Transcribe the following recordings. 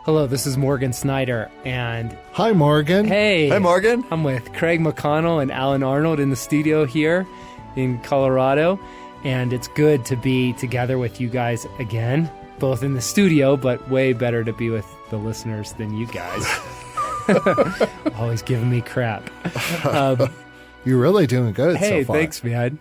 Hello, this is Morgan Snyder, and... Hi, Morgan. Hey. Hi, Morgan. I'm with Craig McConnell and Alan Arnold in the studio here in Colorado, and it's good to be together with you guys again, both in the studio, but way better to be with the listeners than you guys. Always giving me crap. You're really doing good Hey, so far. thanks, man.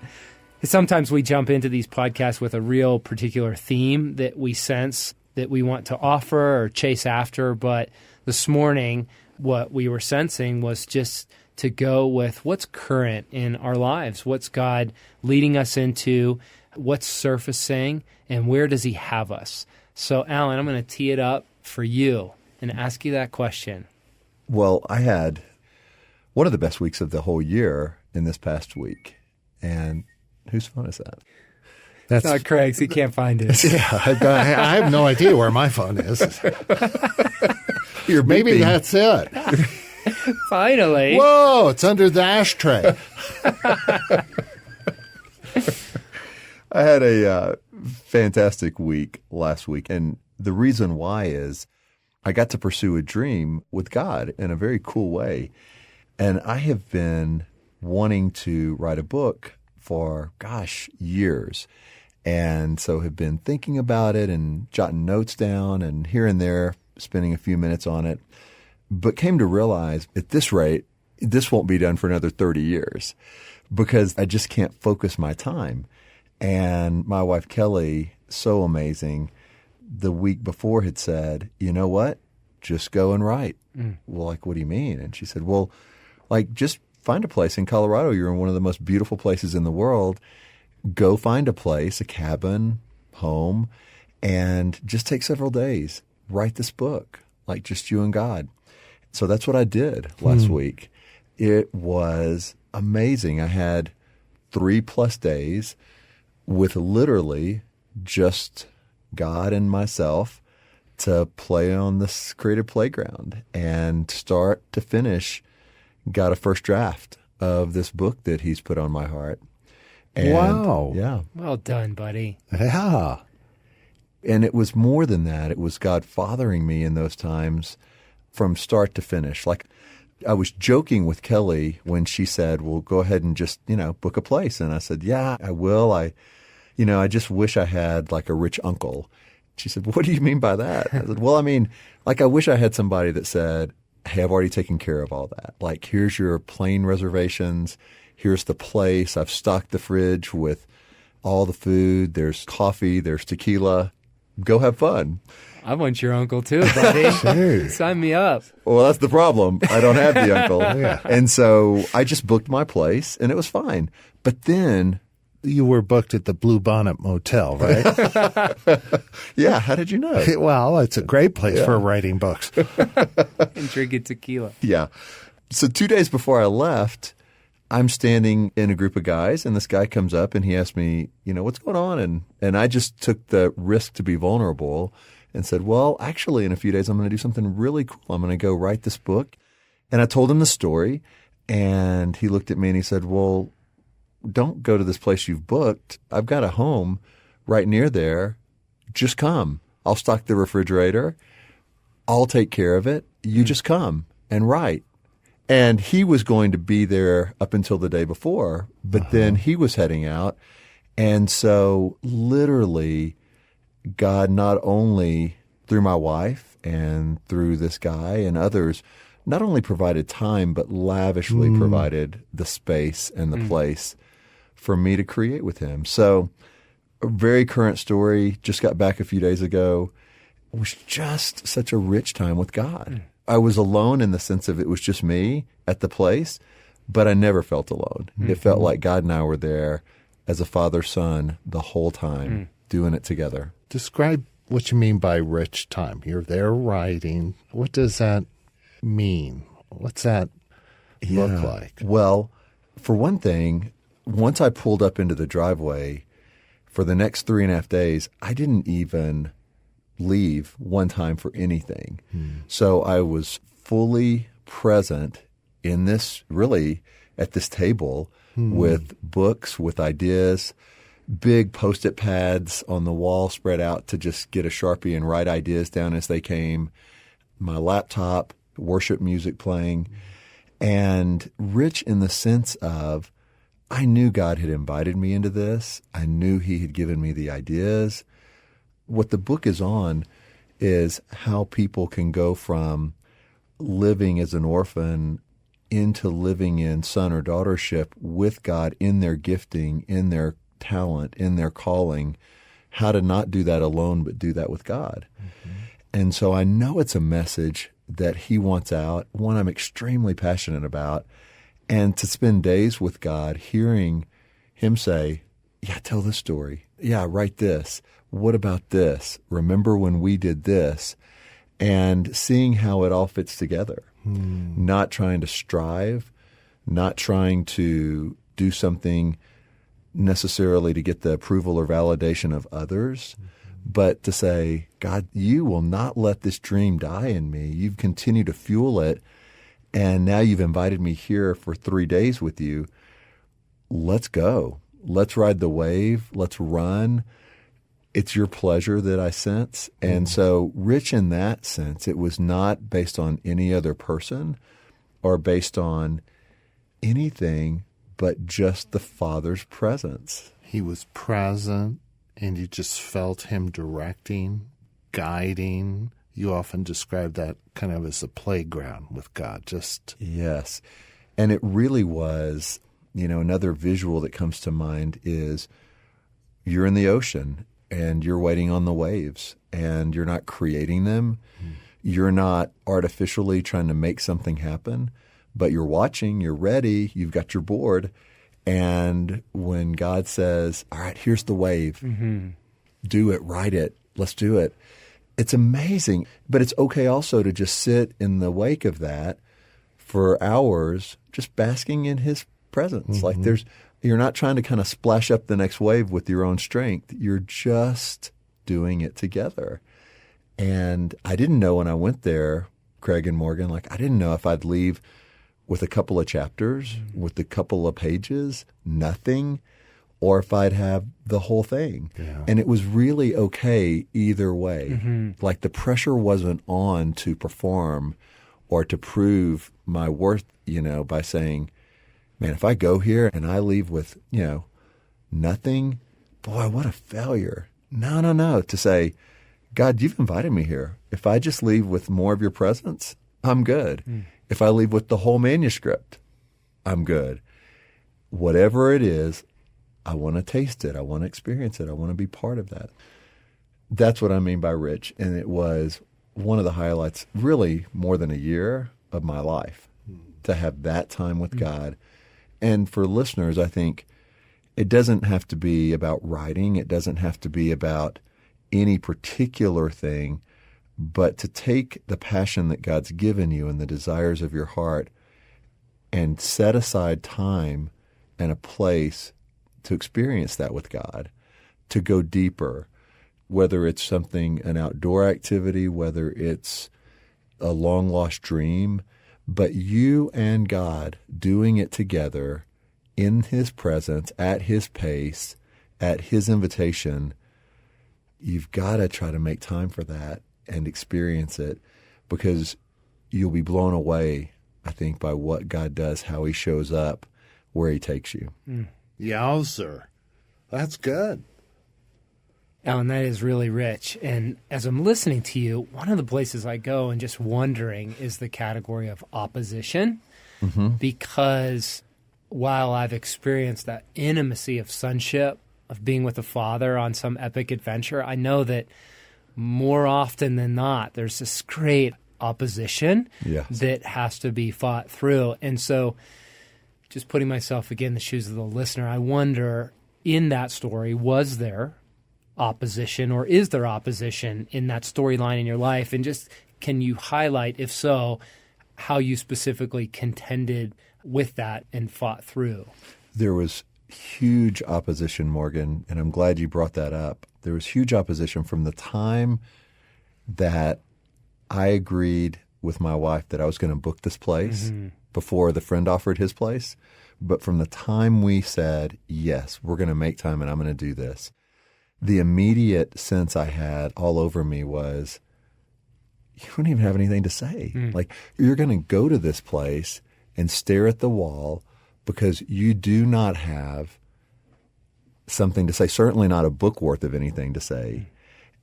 Sometimes we jump into these podcasts with a real particular theme that we sense that we want to offer or chase after. But this morning, what we were sensing was just to go with what's current in our lives. What's God leading us into? What's surfacing? And where does he have us? So, Alan, I'm going to tee it up for you and ask you that question. Well, I had one of the best weeks of the whole year in this past week. And whose phone is that? That's not Craig's. He can't find it. Yeah, I have no idea where my phone is. Maybe that's it. Finally. Whoa, it's under the ashtray. I had a fantastic week last week. And the reason why is I got to pursue a dream with God in a very cool way. And I have been wanting to write a book for, years. And so have been thinking about it and jotting notes down and here and there spending a few minutes on it. But came to realize at this rate, this won't be done for another 30 years because I just can't focus my time. And my wife, Kelly, so amazing, the week before had said, you know what? Just go and write. Well, like, what do you mean? And she said, well, like, just find a place in Colorado. You're in one of the most beautiful places in the world. Go find a place, a cabin, home, and just take several days. Write this book, like just you and God. So that's what I did last week. It was amazing. I had 3+ days with literally just God and myself to play on this creative playground and start to finish. Got a first draft of this book that he's put on my heart. And, wow. Yeah. Well done, buddy. Yeah. And it was more than that. It was God fathering me in those times from start to finish. Like I was joking with Kelly when she said, well, go ahead and just, book a place. And I said, yeah, I will. I just wish I had like a rich uncle. She said, what do you mean by that? I said, well, I mean, like I wish I had somebody that said, hey, I've already taken care of all that. Like, here's your plane reservations. Here's the place. I've stocked the fridge with all the food. There's coffee. There's tequila. Go have fun. I want your uncle too, buddy. Sure. Sign me up. Well, that's the problem. I don't have the uncle. Yeah. And so I just booked my place, and it was fine. But then you were booked at the Blue Bonnet Motel, right? Yeah. How did you know? Well, it's a great place for writing books. And drinking tequila. Yeah. So 2 days before I left, I'm standing in a group of guys, and this guy comes up and he asked me, what's going on? And I just took the risk to be vulnerable and said, well, actually, in a few days, I'm going to do something really cool. I'm going to go write this book. And I told him the story, and he looked at me and he said, well, don't go to this place you've booked. I've got a home right near there. Just come. I'll stock the refrigerator. I'll take care of it. You just come and write. And he was going to be there up until the day before, but then he was heading out. And so literally God not only through my wife and through this guy and others, not only provided time, but lavishly provided the space and the place for me to create with him. So a very current story, just got back a few days ago. It was just such a rich time with God. I was alone in the sense of it was just me at the place, but I never felt alone. It felt like God and I were there as a father-son the whole time, doing it together. Describe what you mean by rich time. You're there writing. What does that mean? What's that look like? Well, for one thing, once I pulled up into the driveway, for the next 3.5 days, I didn't even leave one time for anything. So I was fully present in this, really, at this table with books, with ideas, big Post-it pads on the wall spread out to just get a Sharpie and write ideas down as they came. my laptop, worship music playing, and rich in the sense of I knew God had invited me into this. I knew He had given me the ideas. What the book is on is how people can go from living as an orphan into living in son or daughtership with God in their gifting, in their talent, in their calling, how to not do that alone, but do that with God. Mm-hmm. And so I know it's a message that He wants out, one I'm extremely passionate about, and to spend days with God hearing Him say, yeah, tell this story. Yeah, write this. What about this? Remember when we did this? And seeing how it all fits together. Not trying to strive, not trying to do something necessarily to get the approval or validation of others, but to say, God, you will not let this dream die in me. You've continued to fuel it, and now you've invited me here for 3 days with you. Let's go. Let's ride the wave. Let's run. It's your pleasure that I sense. And so rich in that sense, it was not based on any other person or based on anything but just the Father's presence. He was present, and you just felt Him directing, guiding. You often describe that kind of as a playground with God. Yes. And it really was, another visual that comes to mind is you're in the ocean and you're waiting on the waves, and you're not creating them. You're not artificially trying to make something happen, but you're watching, you're ready, you've got your board. And when God says, all right, here's the wave, do it, ride it, let's do it. It's amazing. But it's okay also to just sit in the wake of that for hours, just basking in His presence. Like you're not trying to kind of splash up the next wave with your own strength. You're just doing it together. And I didn't know when I went there, Craig and Morgan, I didn't know if I'd leave with a couple of chapters, with a couple of pages, nothing, or if I'd have the whole thing. Yeah. And it was really okay either way. The pressure wasn't on to perform or to prove my worth, by saying, man, if I go here and I leave with, nothing, boy, what a failure. No. To say, God, you've invited me here. If I just leave with more of your presence, I'm good. If I leave with the whole manuscript, I'm good. Whatever it is, I want to taste it. I want to experience it. I want to be part of that. That's what I mean by rich. And it was one of the highlights, really more than a year of my life, to have that time with God. And for listeners, I think it doesn't have to be about writing. It doesn't have to be about any particular thing, but to take the passion that God's given you and the desires of your heart and set aside time and a place to experience that with God, to go deeper, whether it's an outdoor activity, whether it's a long-lost dream, but you and God doing it together in His presence, at His pace, at His invitation. You've got to try to make time for that and experience it, because you'll be blown away, I think, by what God does, how He shows up, where He takes you. Yowzer. That's good. Alan, that is really rich. And as I'm listening to you, one of the places I go and just wondering is the category of opposition. Because while I've experienced that intimacy of sonship, of being with the Father on some epic adventure, I know that more often than not, there's this great opposition that has to be fought through. And so just putting myself again in the shoes of the listener, I wonder, in that story, was there opposition, or is there opposition in that storyline in your life? And just, can you highlight, if so, how you specifically contended with that and fought through? There was huge opposition, Morgan, and I'm glad you brought that up. There was huge opposition from the time that I agreed with my wife that I was going to book this place before the friend offered his place. But from the time we said, yes, we're going to make time and I'm going to do this, the immediate sense I had all over me was, you don't even have anything to say. Like, you're going to go to this place and stare at the wall because you do not have something to say, certainly not a book worth of anything to say.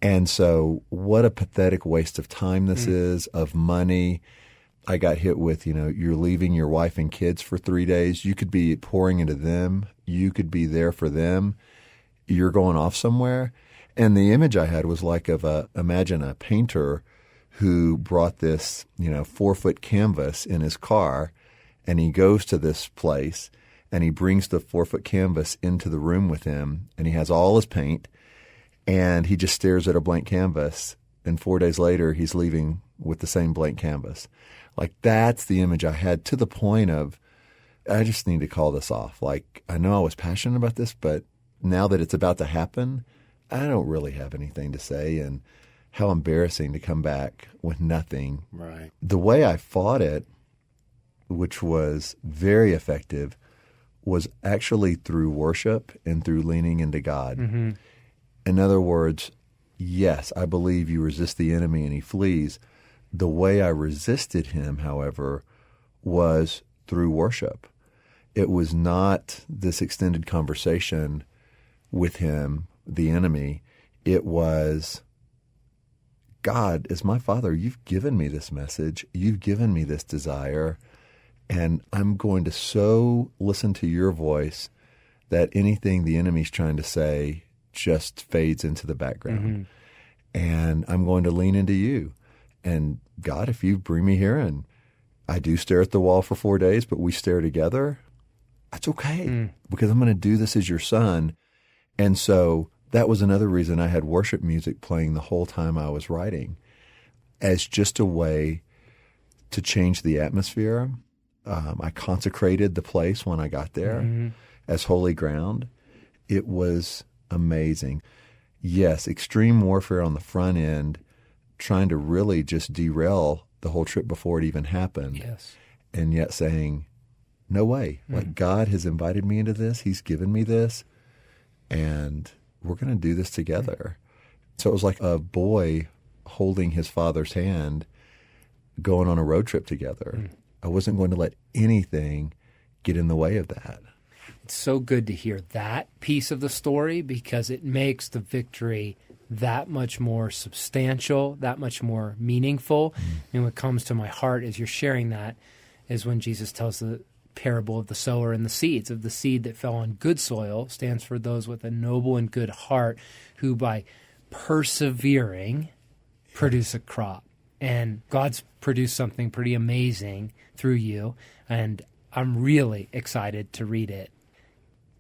And so what a pathetic waste of time this is, of money. I got hit with, you're leaving your wife and kids for 3 days. You could be pouring into them. You could be there for them. You're going off somewhere. And the image I had was like imagine a painter who brought this, 4-foot canvas in his car, and he goes to this place and he brings the 4-foot canvas into the room with him, and he has all his paint, and he just stares at a blank canvas. And 4 days later, he's leaving with the same blank canvas. Like, that's the image I had, to the point of, I just need to call this off. Like, I know I was passionate about this, but now that it's about to happen, I don't really have anything to say. And how embarrassing to come back with nothing. Right. The way I fought it, which was very effective, was actually through worship and through leaning into God. In other words, yes, I believe you resist the enemy and he flees. The way I resisted him, however, was through worship. It was not this extended conversation with him, the enemy. It was, God, as my Father, you've given me this message. You've given me this desire. And I'm going to so listen to your voice that anything the enemy's trying to say just fades into the background. And I'm going to lean into you. And God, if you bring me here and I do stare at the wall for 4 days, but we stare together, that's okay, because I'm going to do this as your son. And so that was another reason I had worship music playing the whole time I was writing, as just a way to change the atmosphere. I consecrated the place when I got there as holy ground. It was amazing. Yes, extreme warfare on the front end, trying to really just derail the whole trip before it even happened. Yes. And yet saying, no way. Like, God has invited me into this. He's given me this. And we're going to do this together. So it was like a boy holding his father's hand, going on a road trip together. I wasn't going to let anything get in the way of that. It's so good to hear that piece of the story, because it makes the victory that much more substantial, that much more meaningful. And what comes to my heart as you're sharing that is when Jesus tells the parable of the sower and the seeds. Of the seed that fell on good soil stands for those with a noble and good heart, who by persevering produce a crop. And God's produced something pretty amazing through you, and I'm really excited to read it.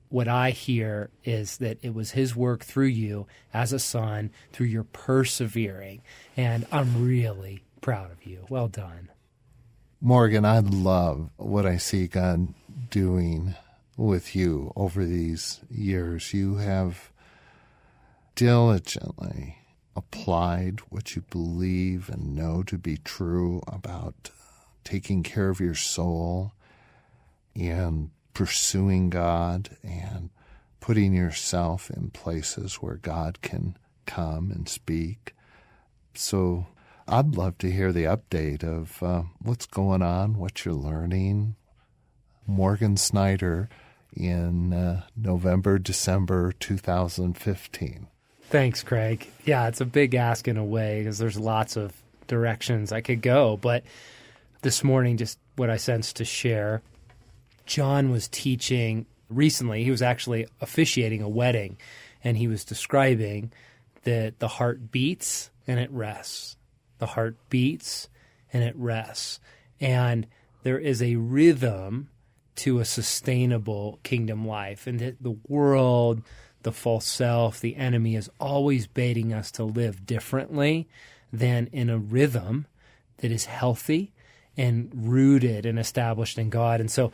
What I hear is that it was his work through you as a son, through your persevering, and I'm really proud of you. Well done. Morgan, I love what I see God doing with you over these years. You have diligently applied what you believe and know to be true about taking care of your soul and pursuing God and putting yourself in places where God can come and speak. So I'd love to hear the update of what's going on, what you're learning. Morgan Snyder in November, December 2015. Thanks, Craig. Yeah, it's a big ask in a way, because there's lots of directions I could go. But this morning, just what I sensed to share, John was teaching recently. He was actually officiating a wedding, and he was describing that the heart beats and it rests. The heart beats and it rests. And there is a rhythm to a sustainable kingdom life, and that the world, the false self, the enemy is always baiting us to live differently than in a rhythm that is healthy and rooted and established in God. And so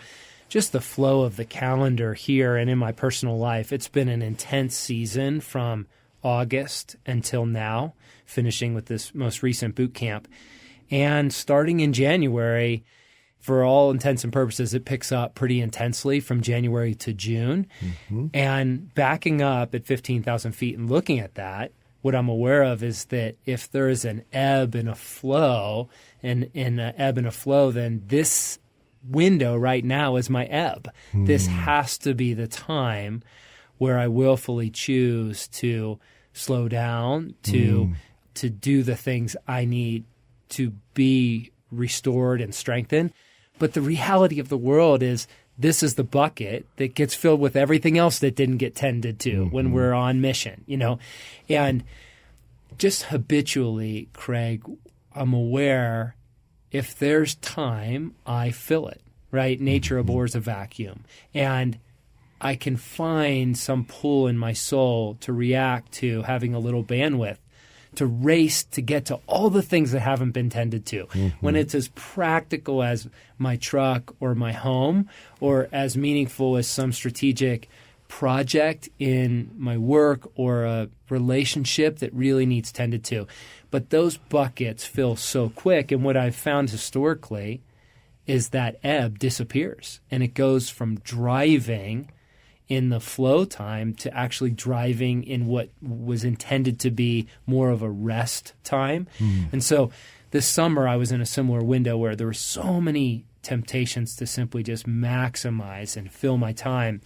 just the flow of the calendar here and in my personal life, it's been an intense season from August until now, finishing with this most recent boot camp. And starting in January, for all intents and purposes, it picks up pretty intensely from January to June. And backing up at 15,000 feet and looking at that, what I'm aware of is that if there is an ebb and a flow, and in an ebb and a flow, then this window right now is my ebb. This has to be the time where I willfully choose to slow down, to do the things I need to be restored and strengthened. But the reality of the world is this is the bucket that gets filled with everything else that didn't get tended to when we're on mission, And just habitually, Craig, I'm aware if there's time, I fill it, right? Nature abhors a vacuum. And I can find some pull in my soul to react to having a little bandwidth, to race to get to all the things that haven't been tended to. When it's as practical as my truck or my home, or as meaningful as some strategic project in my work or a relationship that really needs tended to. But those buckets fill so quick, and what I've found historically is that ebb disappears, and it goes from driving in the flow time to actually driving in what was intended to be more of a rest time. And so this summer I was in a similar window where there were so many temptations to simply just maximize and fill my time.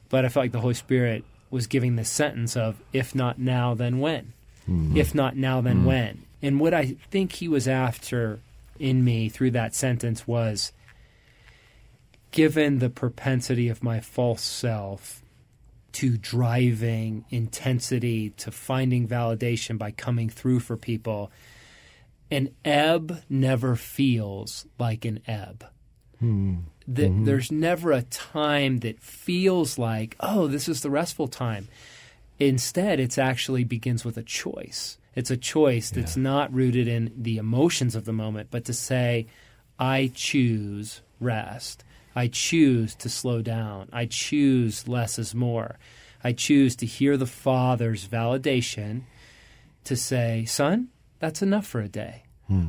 But I felt like the Holy Spirit was giving this sentence of, if not now, then when? If not now, then when? And what I think he was after in me through that sentence was, given the propensity of my false self to driving intensity, to finding validation by coming through for people, an ebb never feels like an ebb. There's never a time that feels like, oh, this is the restful time. Instead, it actually begins with a choice. It's a choice that's not rooted in the emotions of the moment, but to say, I choose rest. I choose to slow down. I choose less is more. I choose to hear the Father's validation to say, son, that's enough for a day.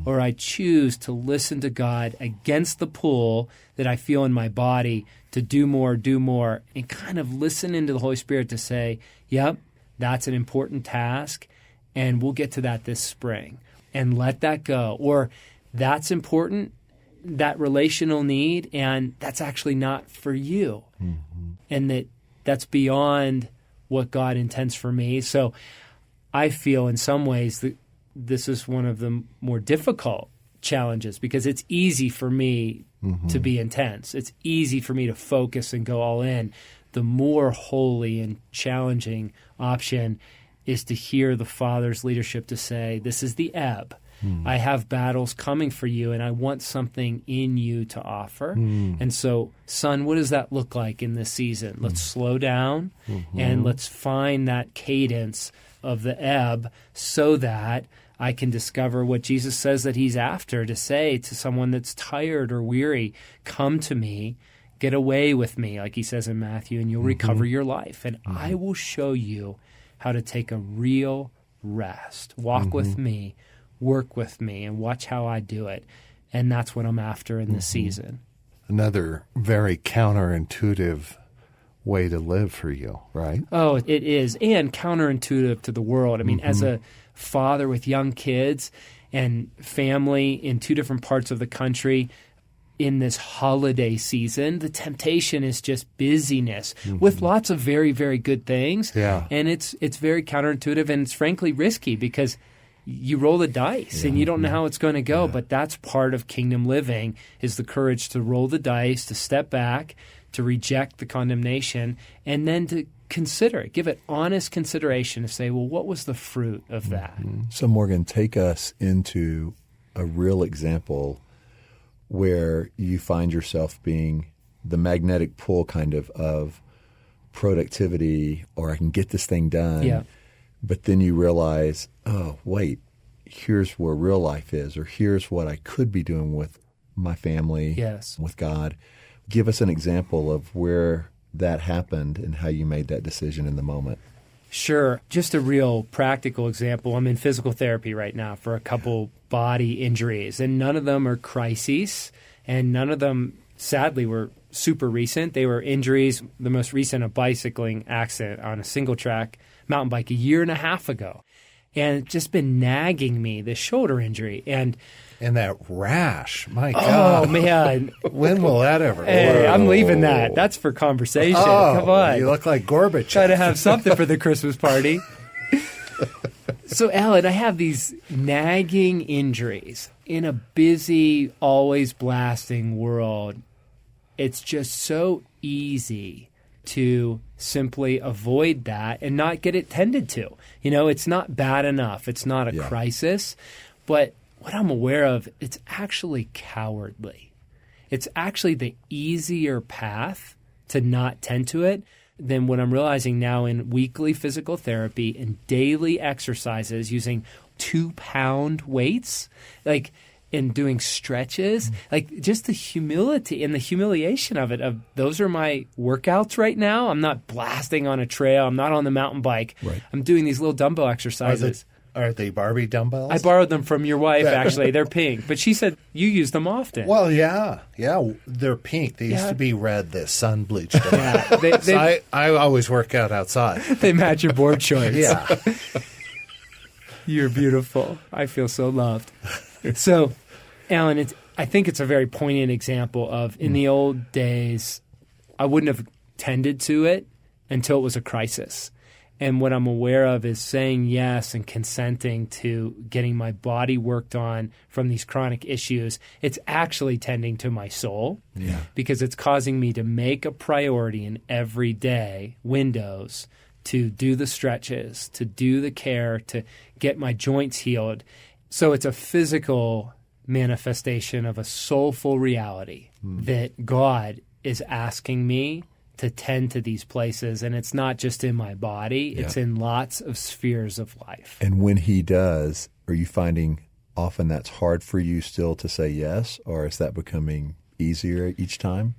Or I choose to listen to God against the pull that I feel in my body to do more, and kind of listen into the Holy Spirit to say, yep, that's an important task, and we'll get to that this spring, and let that go. Or that's important, that relational need, and that's actually not for you. And that's beyond what God intends for me. So I feel in some ways that this is one of the more difficult challenges, because it's easy for me to be intense. It's easy for me to focus and go all in. The more holy and challenging option is to hear the Father's leadership to say, this is the ebb. I have battles coming for you, and I want something in you to offer. And so, son, what does that look like in this season? Let's slow down and let's find that cadence of the ebb so that I can discover what Jesus says that he's after, to say to someone that's tired or weary, come to me, get away with me, like he says in Matthew, and you'll recover your life. And I will show you how to take a real rest. Walk with me, work with me, and watch how I do it. And that's what I'm after in this season. Another very counterintuitive way to live for you, right? Oh, it is, and counterintuitive to the world. I mean, as a father with young kids and family in two different parts of the country in this holiday season, the temptation is just busyness with lots of very, very good things. Yeah. And it's very counterintuitive, and it's frankly risky because you roll the dice and you don't know how it's going to go. But that's part of kingdom living, is the courage to roll the dice, to step back, to reject the condemnation, and then to consider it, give it honest consideration, to say, well, what was the fruit of that? So, Morgan, take us into a real example where you find yourself being the magnetic pull kind of productivity, or I can get this thing done. Yeah. But then you realize, oh, wait, here's where real life is, or here's what I could be doing with my family, with God. Give us an example of where that happened and how you made that decision in the moment. Sure. Just a real practical example. I'm in physical therapy right now for a couple body injuries, and none of them are crises, and none of them, sadly, were super recent. They were injuries, the most recent, a bicycling accident on a single track mountain bike a year and a half ago. and it's just been nagging me, this shoulder injury. And that rash, my God. oh, man. When will that ever Hey, work? I'm leaving that. That's for conversation. Come on. You look like Gorbachev. Try to have something for the Christmas party. So, Alan, I have these nagging injuries in a busy, always blasting world. It's just so easy to simply avoid that and not get it tended to. You know, it's not bad enough. It's not a crisis. But what I'm aware of, it's actually cowardly. It's actually the easier path to not tend to it than what I'm realizing now in weekly physical therapy and daily exercises using 2-pound weights, like in doing stretches, like just the humility and the humiliation of it. Of those are my workouts right now. I'm not blasting on a trail. I'm not on the mountain bike. Right. I'm doing these little dumbbell exercises. Are they Barbie dumbbells? I borrowed them from your wife, actually. They're pink. But she said you use them often. Well, yeah. They're pink. They used to be red. The sun bleached them. Yeah, So I always work out outside. they match your board shorts. Yeah. You're beautiful. I feel so loved. So, Alan, I think it's a very poignant example of in the old days, I wouldn't have tended to it until it was a crisis. And what I'm aware of is saying yes and consenting to getting my body worked on from these chronic issues. It's actually tending to my soul because it's causing me to make a priority in everyday windows to do the stretches, to do the care, to get my joints healed. So it's a physical manifestation of a soulful reality that God is asking me to tend to these places. And it's not just in my body, it's in lots of spheres of life. And when he does, are you finding often that's hard for you still to say yes, or is that becoming easier each time?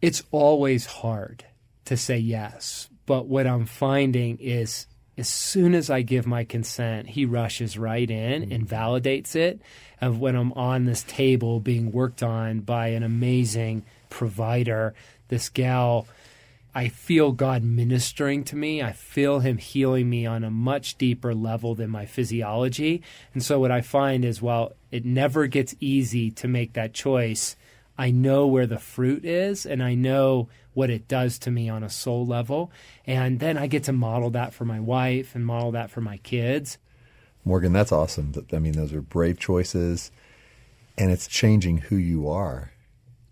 It's always hard to say yes. But what I'm finding is as soon as I give my consent, he rushes right in and validates it. Of when I'm on this table being worked on by an amazing provider, this gal, I feel God ministering to me. I feel him healing me on a much deeper level than my physiology. And so what I find is while it never gets easy to make that choice, I know where the fruit is and I know what it does to me on a soul level. And then I get to model that for my wife and model that for my kids. Morgan, that's awesome. I mean, those are brave choices, and it's changing who you are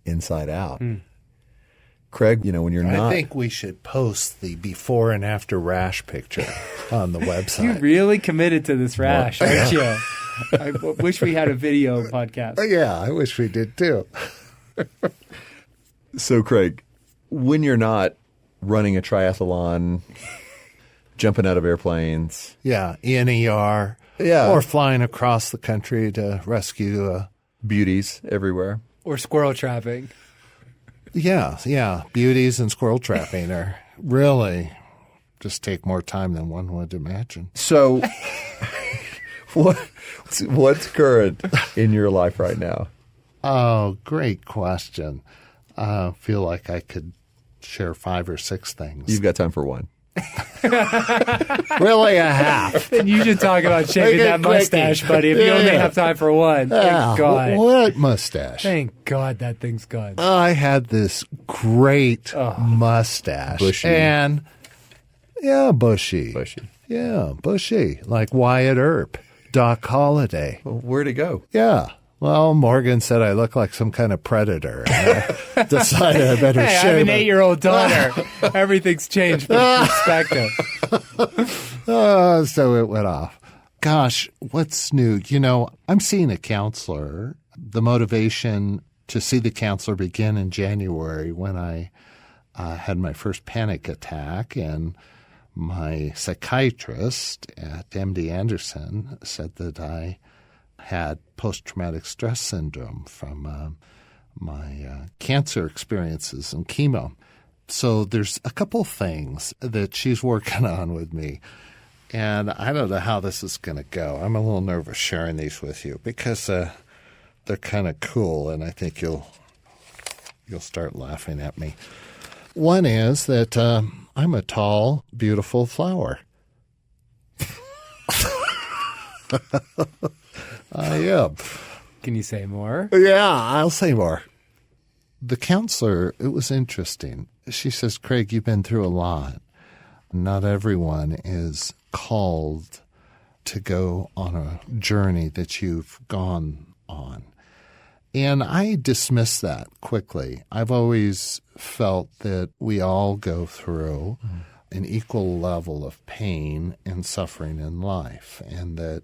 inside out. Craig, when you're not... I think we should post the before and after rash picture on the website. You really committed to this rash, aren't you? I wish we had a video podcast. Yeah, I wish we did too. So, Craig, when you're not running a triathlon, jumping out of airplanes... Yeah, in ER. Yeah. Or flying across the country to rescue... beauties everywhere. Or squirrel trapping. Yeah. Beauties and squirrel trapping are really just take more time than one would imagine. So, what's current in your life right now? Oh, great question. I feel like I could share 5 or 6 things. You've got time for one. Really a half. And you should talk about shaving Make it that mustache, buddy, if you only have time for one. Thank God. What mustache? Thank God that thing's gone. I had this great mustache. Bushy. And, bushy. Bushy. Yeah, bushy. Like Wyatt Earp, Doc Holliday. Well, where'd it go? Yeah. Well, Morgan said I look like some kind of predator. And I decided I better Hey, I shave have an it. 8-year-old daughter. Everything's changed from perspective. So it went off. Gosh, what's new? I'm seeing a counselor. The motivation to see the counselor began in January when I had my first panic attack, and my psychiatrist at MD Anderson said that I had post-traumatic stress syndrome from my cancer experiences and chemo. So there's a couple things that she's working on with me. And I don't know how this is going to go. I'm a little nervous sharing these with you because they're kind of cool, and I think you'll start laughing at me. One is that I'm a tall, beautiful flower. I am. Can you say more? Yeah, I'll say more. The counselor, it was interesting. She says, Craig, you've been through a lot. Not everyone is called to go on a journey that you've gone on. And I dismiss that quickly. I've always felt that we all go through an equal level of pain and suffering in life, and that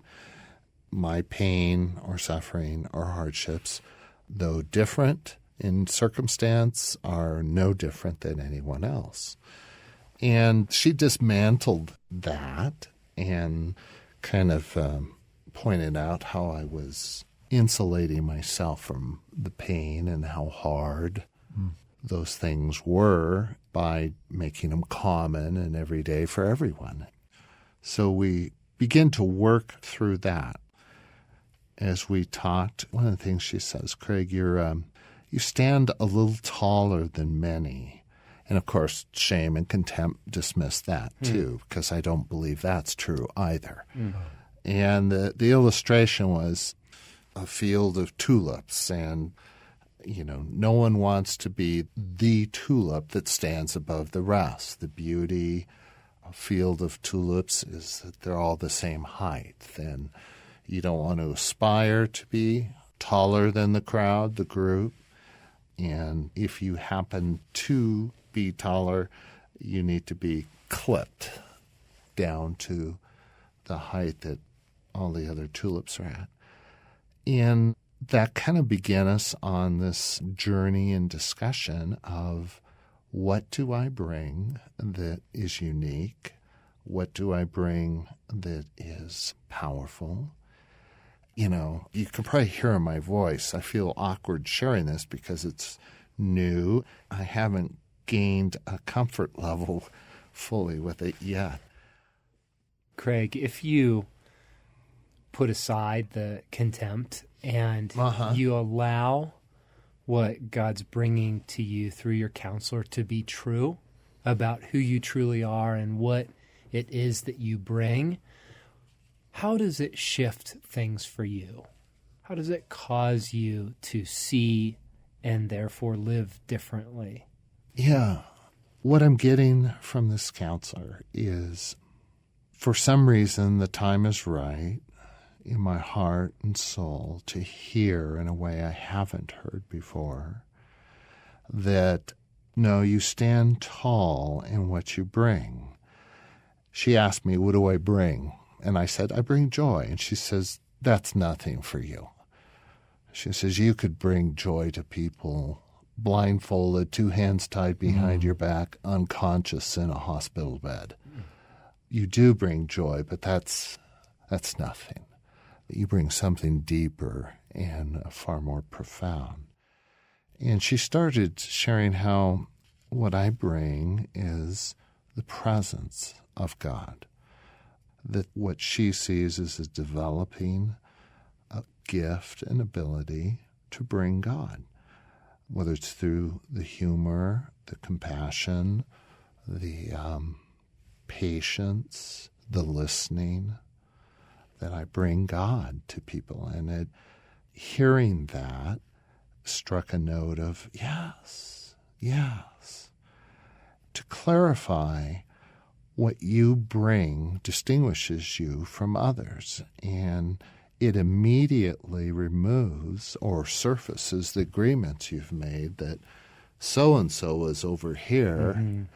my pain or suffering or hardships, though different in circumstance, are no different than anyone else. And she dismantled that and kind of pointed out how I was insulating myself from the pain and how hard those things were by making them common and everyday for everyone. So we begin to work through that. As we talked, one of the things she says, Craig, you stand a little taller than many. And, of course, shame and contempt dismiss that, too, because I don't believe that's true either. And the illustration was a field of tulips, and, you know, no one wants to be the tulip that stands above the rest. The beauty of a field of tulips is that they're all the same height, and you don't want to aspire to be taller than the crowd, the group. And if you happen to be taller, you need to be clipped down to the height that all the other tulips are at. And that kind of began us on this journey and discussion of what do I bring that is unique? What do I bring that is powerful? You know, you can probably hear in my voice, I feel awkward sharing this because it's new. I haven't gained a comfort level fully with it yet. Craig, if you put aside the contempt and you allow what God's bringing to you through your counselor to be true about who you truly are and what it is that you bring, how does it shift things for you? How does it cause you to see and therefore live differently? Yeah. What I'm getting from this counselor is, for some reason, the time is right in my heart and soul to hear in a way I haven't heard before that, no, you stand tall in what you bring. She asked me, what do I bring? And I said, I bring joy. And she says, that's nothing for you. She says, you could bring joy to people blindfolded, two hands tied behind your back, unconscious in a hospital bed. You do bring joy, but that's nothing. You bring something deeper and far more profound. And she started sharing how what I bring is the presence of God. That what she sees is a developing a gift and ability to bring God, whether it's through the humor, the compassion, the patience, the listening, that I bring God to people. And hearing that struck a note of, yes, to clarify what you bring distinguishes you from others, and it immediately removes or surfaces the agreements you've made that so-and-so is over here,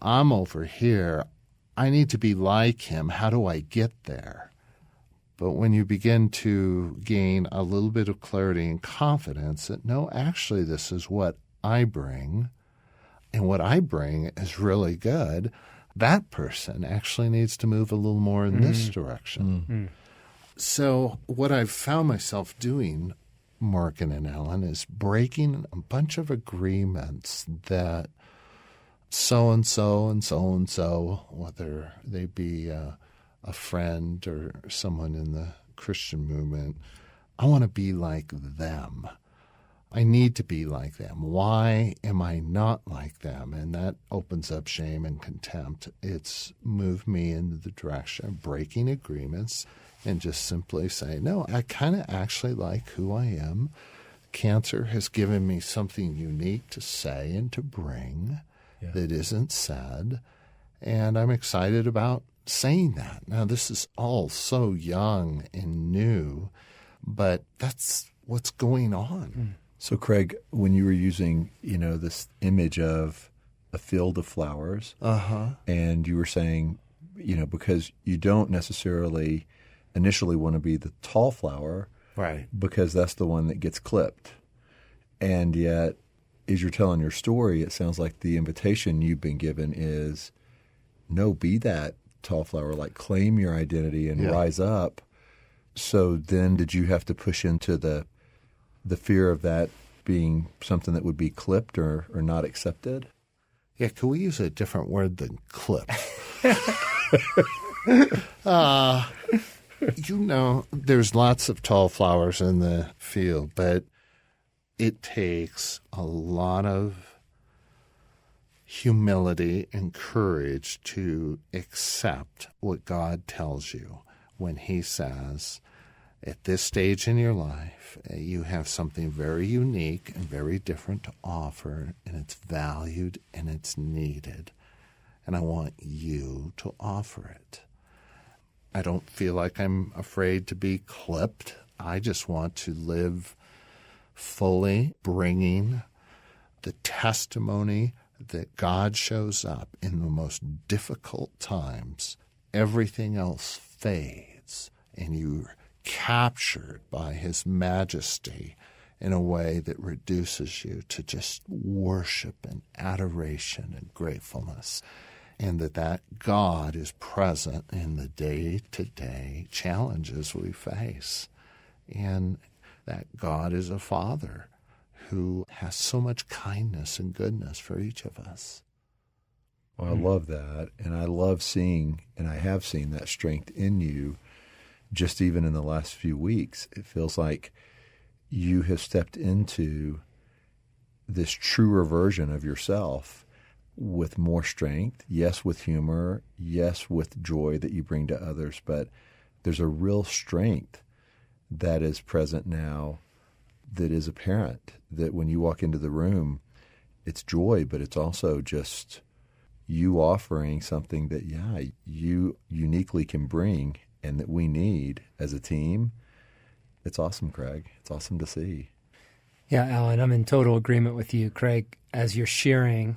I'm over here, I need to be like him, how do I get there? But when you begin to gain a little bit of clarity and confidence that, no, actually this is what I bring, and what I bring is really good, that person actually needs to move a little more in this direction. So what I've found myself doing, Morgan and Ellen, is breaking a bunch of agreements that so-and-so and so-and-so, whether they be a friend or someone in the Christian movement, I want to be like them. I need to be like them. Why am I not like them? And that opens up shame and contempt. It's moved me into the direction of breaking agreements and just simply saying, no, I kind of actually like who I am. Cancer has given me something unique to say and to bring that isn't said. And I'm excited about saying that. Now, this is all so young and new, but that's what's going on. So, Craig, when you were using, this image of a field of flowers, and you were saying, because you don't necessarily initially want to be the tall flower, Right. because that's the one that gets clipped. And yet, as you're telling your story, it sounds like the invitation you've been given is, no, be that tall flower, like claim your identity and rise up. So then did you have to push into the fear of that being something that would be clipped or not accepted? Yeah, can we use a different word than clip? There's lots of tall flowers in the field, but it takes a lot of humility and courage to accept what God tells you when he says, at this stage in your life, you have something very unique and very different to offer, and it's valued and it's needed. And I want you to offer it. I don't feel like I'm afraid to be clipped. I just want to live fully, bringing the testimony that God shows up in the most difficult times. Everything else fades, and you're captured by his majesty in a way that reduces you to just worship and adoration and gratefulness, and that God is present in the day-to-day challenges we face, and that God is a Father who has so much kindness and goodness for each of us. Well, I love that, and I love seeing, and I have seen that strength in you just even in the last few weeks. It feels like you have stepped into this truer version of yourself with more strength, yes, with humor, yes, with joy that you bring to others, but there's a real strength that is present now that is apparent, that when you walk into the room, it's joy, but it's also just you offering something that, you uniquely can bring and that we need as a team. It's awesome, Craig. It's awesome to see. Yeah, Alan, I'm in total agreement with you, Craig. As you're sharing,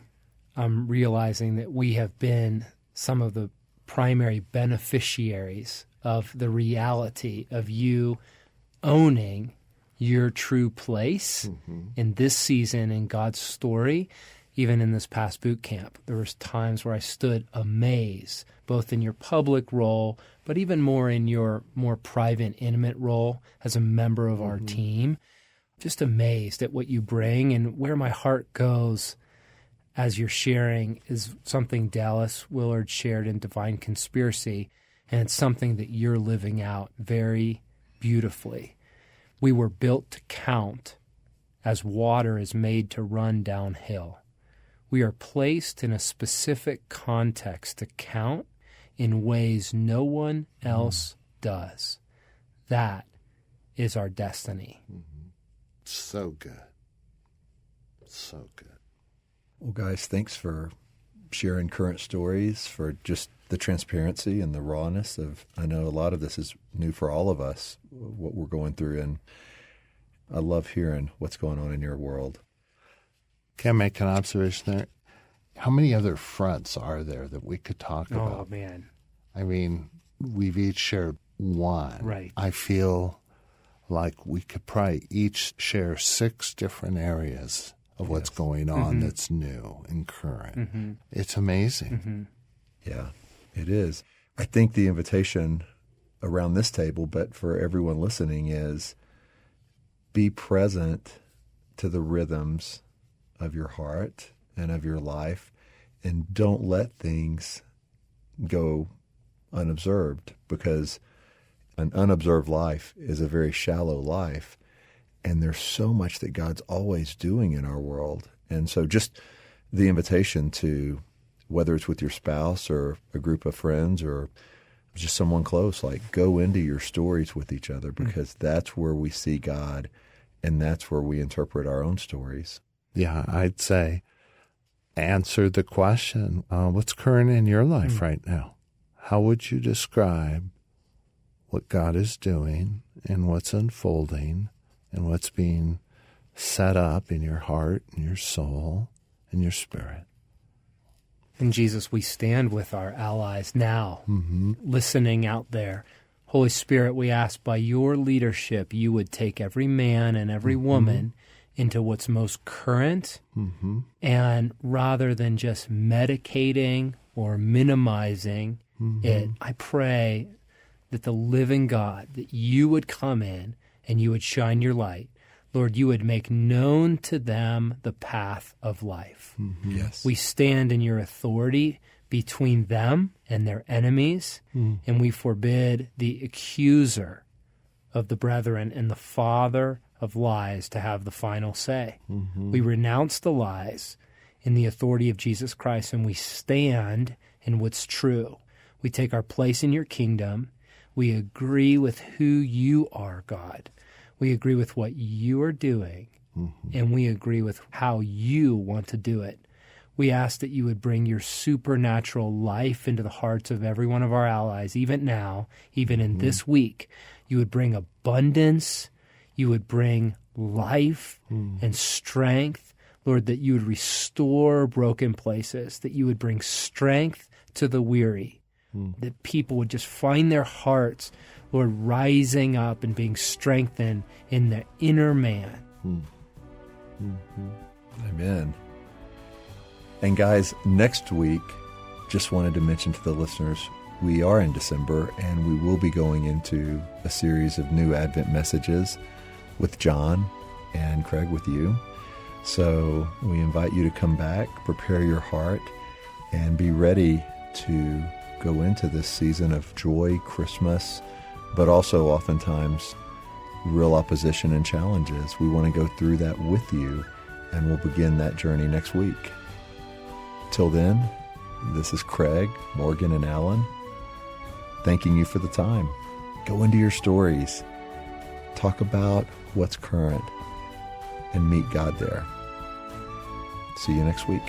I'm realizing that we have been some of the primary beneficiaries of the reality of you owning your true place in this season in God's story. Even in this past boot camp, there was times where I stood amazed, both in your public role, but even more in your more private, intimate role as a member of our team. Just amazed at what you bring, and where my heart goes as you're sharing is something Dallas Willard shared in Divine Conspiracy, and it's something that you're living out very beautifully. We were built to count as water is made to run downhill. We are placed in a specific context to count in ways no one else does. That is our destiny. So good. So good. Well, guys, thanks for sharing current stories, for just the transparency and the rawness of, I know a lot of this is new for all of us, what we're going through, and I love hearing what's going on in your world. Can I make an observation there? How many other fronts are there that we could talk about? Oh, man. I mean, we've each shared one. Right. I feel like we could probably each share 6 different areas of what's going on that's new and current. It's amazing. Yeah, it is. I think the invitation around this table, but for everyone listening, is be present to the rhythms of your heart and of your life, and don't let things go unobserved, because an unobserved life is a very shallow life. And there's so much that God's always doing in our world. And so just the invitation to, whether it's with your spouse or a group of friends or just someone close, like go into your stories with each other, because that's where we see God and that's where we interpret our own stories. Yeah, I'd say answer the question, what's current in your life right now? How would you describe what God is doing and what's unfolding and what's being set up in your heart and your soul and your spirit? And Jesus, we stand with our allies now, listening out there. Holy Spirit, we ask by your leadership, you would take every man and every woman into what's most current, and rather than just medicating or minimizing it, I pray that the living God, that you would come in and you would shine your light. Lord, you would make known to them the path of life. Yes. We stand in your authority between them and their enemies, and we forbid the accuser of the brethren and the father of lies to have the final say. We renounce the lies in the authority of Jesus Christ, and we stand in what's true. We take our place in your kingdom. We agree with who you are, God. We agree with what you are doing, and we agree with how you want to do it. We ask that you would bring your supernatural life into the hearts of every one of our allies, even now, even in this week. You would bring abundance. You would bring life and strength. Lord, that you would restore broken places, that you would bring strength to the weary, that people would just find their hearts, Lord, rising up and being strengthened in the inner man. Amen. And guys, next week, just wanted to mention to the listeners, we are in December and we will be going into a series of new Advent messages with John and Craig with you. So we invite you to come back, prepare your heart, and be ready to go into this season of joy, Christmas, but also oftentimes real opposition and challenges. We want to go through that with you, and we'll begin that journey next week. Till then, this is Craig, Morgan, and Alan, thanking you for the time. Go into your stories. Talk about what's current and meet God there. See you next week.